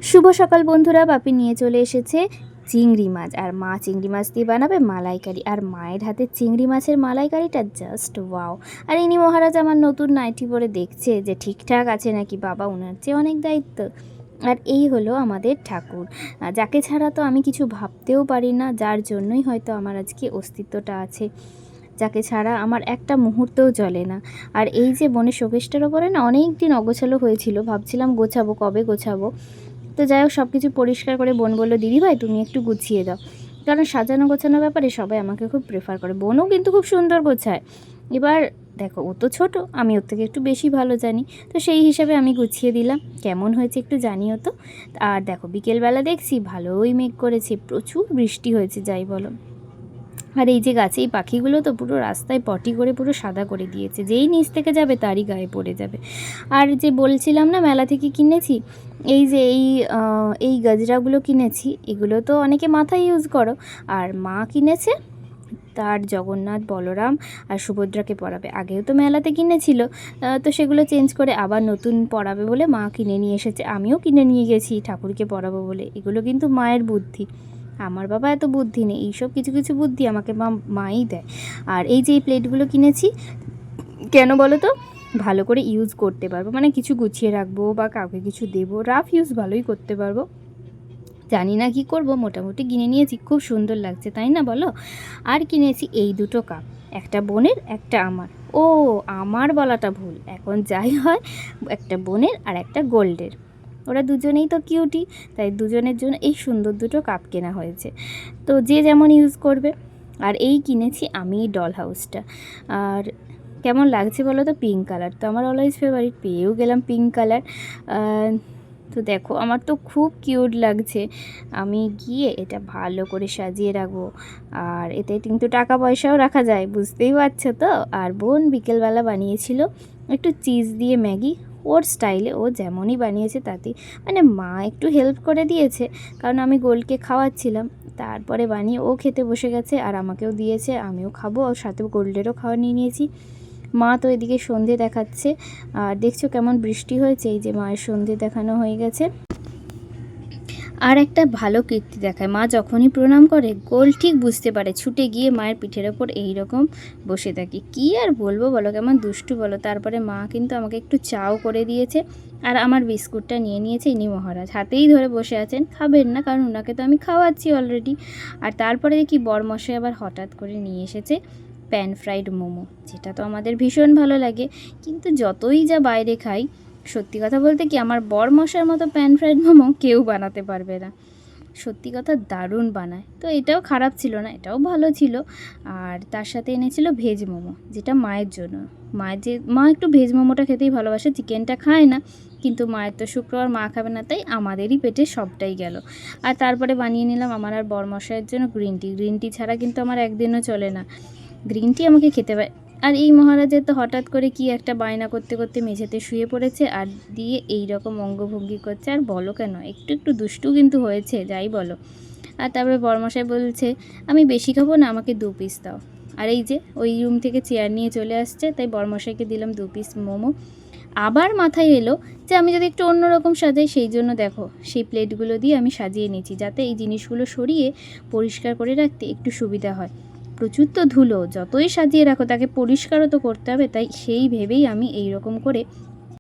শুভ সকাল বন্ধুরা, বাপি নিয়ে চলে এসেছে চিংড়ি মাছ। আর মা চিংড়ি মাছ দিয়ে বানাবে মালাইকারি। আর মায়ের হাতে চিংড়ি মাছের মালাইকারিটা জাস্ট ওয়াও। আর ইনি মহারাজ আমার নতুন নাইটি পরে দেখছে যে ঠিকঠাক আছে নাকি। বাবা, ওনার চেয়ে অনেক দায়িত্ব। আর এই হলো আমাদের ঠাকুর, যাকে ছাড়া তো আমি কিছু ভাবতেও পারি না, যার জন্যই হয়তো আমার আজকে অস্তিত্বটা আছে, যাকে ছাড়া আমার একটা মুহূর্তও চলে না। আর এই যে বনের শোকেসটার ওপরে না অনেক দিন অগোছালো হয়েছিল, ভাবছিলাম গোছাবো, কবে গোছাবো। তো যাই হোক, সব কিছু পরিষ্কার করে বোন বললো, দিদিভাই তুমি একটু গুছিয়ে দাও। কারণ সাজানো গোছানোর ব্যাপারে সবাই আমাকে খুব প্রেফার করে। বোনও কিন্তু খুব সুন্দর গোছায়। এবার দেখো, ও তো ছোটো, আমি ওর থেকে একটু বেশি ভালো জানি। তো সেই হিসাবে আমি গুছিয়ে দিলাম। কেমন হয়েছে একটু জানিও তো। আর দেখো, বিকেলবেলা দেখছি ভালোই মেঘ করেছে, প্রচুর বৃষ্টি হয়েছে যাই বলো। আর এই যে গাছে এই পাখিগুলো তো পুরো রাস্তায় পটি করে পুরো সাদা করে দিয়েছে, যেই নিচ থেকে যাবে তারই গায়ে পড়ে যাবে। আর যে বলছিলাম না মেলা থেকে কিনেছি, এই যে এই গজরাগুলো কিনেছি, এগুলো তো অনেকে মাথায় ইউজ করো। আর মা কিনেছে তার জগন্নাথ, বলরাম আর সুভদ্রাকে পরাবে। আগেও তো মেলাতে কিনেছিল, তো সেগুলো চেঞ্জ করে আবার নতুন পরাবে বলে মা কিনে নিয়ে এসেছে। আমিও কিনে নিয়ে গেছি ঠাকুরকে পরাবো বলে। এগুলো কিন্তু মায়ের বুদ্ধি, আমার বাবা এত বুদ্ধি নেই। এইসব কিছু কিছু বুদ্ধি আমাকে মাই দেয়। আর এই যে এই প্লেটগুলো কিনেছি, কেন বলো তো, ভালো করে ইউজ করতে পারবো, মানে কিছু গুছিয়ে রাখবো বা কাউকে কিছু দেবো, রাফ ইউজ ভালোই করতে পারবো। জানি না কি করব, মোটামুটি কিনে নিয়েছি, খুব সুন্দর লাগছে তাই না বলো। আর কিনেছি এই দুটো কাপ, একটা বোনের একটা আমার। ও, আমার বলাটা ভুল, এখন যাই হয়, একটা বোনের আর একটা গোল্ডের। ওরা দুজনেই তো কিউটি, তাই দুজনের জন্য এই সুন্দর দুটো কাপ কেনা হয়েছে। তো যে যেমন ইউজ করবে। আর এই কিনেছি আমি ডল হাউসটা। আর কেমন লাগছে বলো তো, পিঙ্ক কালার তো আমার অলওয়েজ ফেভারিট, পেয়েও গেলাম পিঙ্ক কালার। তো দেখো, আমার তো খুব কিউট লাগছে। আমি গিয়ে এটা ভালো করে সাজিয়ে রাখবো। আর এতে কিন্তু টাকা পয়সাও রাখা যায়, বুঝতেই পারছো তো। আর বোন বিকেলবেলা বানিয়েছিল একটু চিজ দিয়ে ম্যাগি, ওর স্টাইলে, ও যেমনই বানিয়েছে তাতেই, মানে মা একটু হেল্প করে দিয়েছে, কারণ আমি গোলকে খাওয়াচ্ছিলাম। তারপরে বানিয়ে ও খেতে বসে গেছে আর আমাকেও দিয়েছে, আমিও খাবো, আর সাথে গোল্ডেরও খাওয়া নিয়ে নিয়েছি। মা তো এদিকে সন্ধে দেখাচ্ছে। আর দেখছো কেমন বৃষ্টি হয়েছে, এই যে মায়ের সন্ধে দেখানো হয়ে গেছে। আর একটা ভালো কীর্তি দেখায়, মা যখনই প্রণাম করে গোল ঠিক বুঝতে পারে, ছুটে গিয়ে মায়ের পিঠের ওপর এই রকম বসে থাকি। কি আর বলবো বলো, কেমন দুষ্টু বলো। তারপরে মা কিন্তু আমাকে একটু চাও করে দিয়েছে, আর আমার বিস্কুটটা নিয়ে নিয়েছে ইনি মহারাজ, হাতেই ধরে বসে আছেন, খাবেন না কারণ ওনাকে তো আমি খাওয়াচ্ছি অলরেডি। আর তারপরে দেখি বরমশাই আবার হঠাৎ করে নিয়ে এসেছে প্যান ফ্রাইড মোমো, যেটা তো আমাদের ভীষণ ভালো লাগে। কিন্তু যতই যা বাইরে খাই, সত্যি কথা বলতে কি, আমার বরমশার মতো প্যান ফ্রাইড মোমো কেউ বানাতে পারবে না। সত্যি কথা দারুণ বানায়। তো এটাও খারাপ ছিল না, এটাও ভালো ছিল। আর তার সাথে এনেছিল ভেজ মোমো, যেটা মায়ের জন্য। মা একটু ভেজ মোমোটা খেতেই ভালোবাসে, চিকেনটা খায় না। কিন্তু মায়ের তো শুক্রবার, মা খাবে না, তাই আমাদেরই পেটে সবটাই গেল। আর তারপরে বানিয়ে নিলাম আমার আর বরমশাইয়ের জন্য গ্রিন টি ছাড়া কিন্তু আমার একদিনও চলে না, গ্রিন টি আমাকে খেতে পারে। আর এই মহারাজের তো হঠাৎ করে কি একটা বায়না করতে করতে মেঝেতে শুয়ে পড়েছে, আর দিয়ে এই রকম অঙ্গভঙ্গি করছে। আর বলো কেন, একটু একটু দুষ্টু কিন্তু হয়েছে, যাই বলো। আর তারপরে বরমশাই বলছে, আমি বেশি খাবো না, আমাকে 2 পিস দাও। আর এই যে ওই রুম থেকে চেয়ার নিয়ে চলে আসছে, তাই বরমশাইকে দিলাম 2 পিস মোমো। আবার মাথায় এলো যে আমি যদি একটু অন্যরকম সাজাই, সেই জন্য দেখো সেই প্লেটগুলো দিয়ে আমি সাজিয়ে নিয়েছি, যাতে এই জিনিসগুলো সরিয়ে পরিষ্কার করে রাখতে একটু সুবিধা হয়। প্রচুর তো ধুলো, যতই সাজিয়ে রাখো তাকে পরিষ্কারও তো করতে হবে, তাই সেই ভেবেই আমি এই রকম করে